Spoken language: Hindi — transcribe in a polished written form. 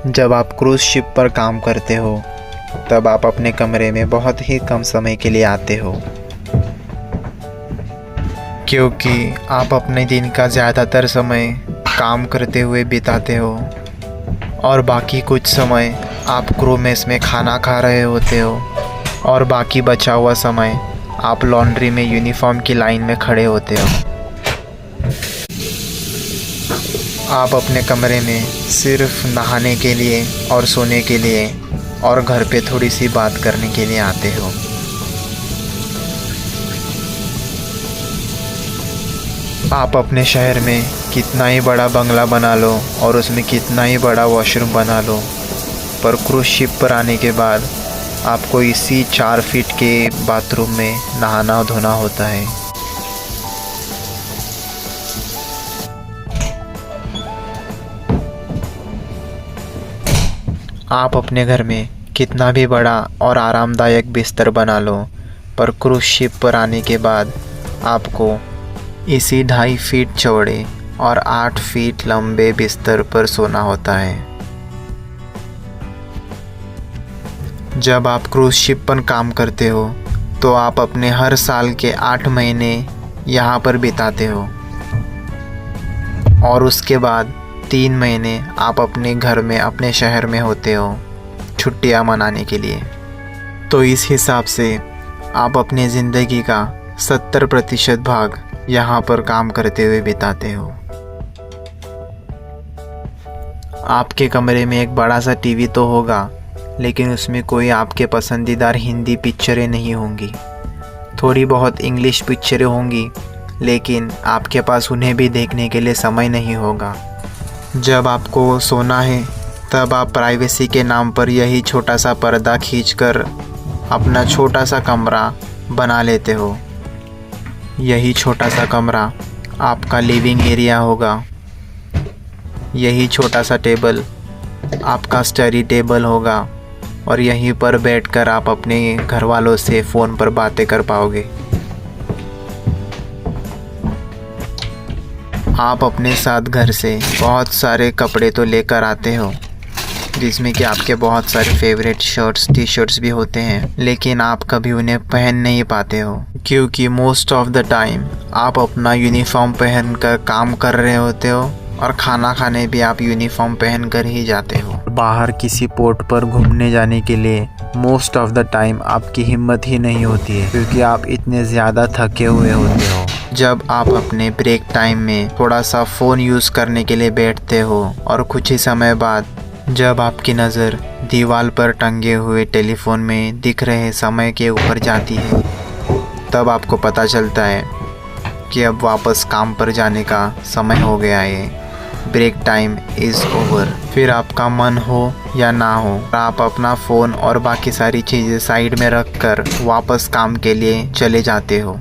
जब आप क्रूज़ शिप पर काम करते हो तब आप अपने कमरे में बहुत ही कम समय के लिए आते हो, क्योंकि आप अपने दिन का ज़्यादातर समय काम करते हुए बिताते हो और बाकी कुछ समय आप क्रू मेस में खाना खा रहे होते हो और बाकी बचा हुआ समय आप लॉन्ड्री में यूनिफॉर्म की लाइन में खड़े होते हो। आप अपने कमरे में सिर्फ नहाने के लिए और सोने के लिए और घर पे थोड़ी सी बात करने के लिए आते हो। आप अपने शहर में कितना ही बड़ा बंगला बना लो और उसमें कितना ही बड़ा वॉशरूम बना लो, पर क्रूज़ शिप पर आने के बाद आपको इसी 4 फीट के बाथरूम में नहाना धोना होता है। आप अपने घर में कितना भी बड़ा और आरामदायक बिस्तर बना लो, पर क्रूज़ शिप पर आने के बाद आपको इसी 2.5 फीट चौड़े और 8 फीट लंबे बिस्तर पर सोना होता है। जब आप क्रूज़ शिप पर काम करते हो तो आप अपने हर साल के 8 महीने यहाँ पर बिताते हो और उसके बाद 3 महीने आप अपने घर में अपने शहर में होते हो छुट्टियाँ मनाने के लिए। तो इस हिसाब से आप अपनी ज़िंदगी का 70% भाग यहाँ पर काम करते हुए बिताते हो। आपके कमरे में एक बड़ा सा टीवी तो होगा, लेकिन उसमें कोई आपके पसंदीदा हिंदी पिक्चरें नहीं होंगी। थोड़ी बहुत इंग्लिश पिक्चरें होंगी, लेकिन आपके पास उन्हें भी देखने के लिए समय नहीं होगा। जब आपको सोना है तब आप प्राइवेसी के नाम पर यही छोटा सा पर्दा खींचकर अपना छोटा सा कमरा बना लेते हो। यही छोटा सा कमरा आपका लिविंग एरिया होगा। यही छोटा सा टेबल आपका स्टडी टेबल होगा और यहीं पर बैठकर आप अपने घर वालों से फ़ोन पर बातें कर पाओगे। आप अपने साथ घर से बहुत सारे कपड़े तो लेकर आते हो, जिसमें कि आपके बहुत सारे फेवरेट शर्ट्स टी शर्ट्स भी होते हैं, लेकिन आप कभी उन्हें पहन नहीं पाते हो, क्योंकि मोस्ट ऑफ द टाइम आप अपना यूनिफॉर्म पहन कर काम कर रहे होते हो और खाना खाने भी आप यूनिफॉर्म पहन कर ही जाते हो। बाहर किसी पोर्ट पर घूमने जाने के लिए मोस्ट ऑफ द टाइम आपकी हिम्मत ही नहीं होती है, क्योंकि आप इतने ज़्यादा थके हुए होते हो। जब आप अपने ब्रेक टाइम में थोड़ा सा फ़ोन यूज़ करने के लिए बैठते हो और कुछ ही समय बाद जब आपकी नज़र दीवार पर टंगे हुए टेलीफोन में दिख रहे समय के ऊपर जाती है, तब आपको पता चलता है कि अब वापस काम पर जाने का समय हो गया है। Break time is over. फिर आपका मन हो या ना हो, आप अपना फ़ोन और बाकी सारी चीज़ें साइड में रख कर वापस काम के लिए चले जाते हो।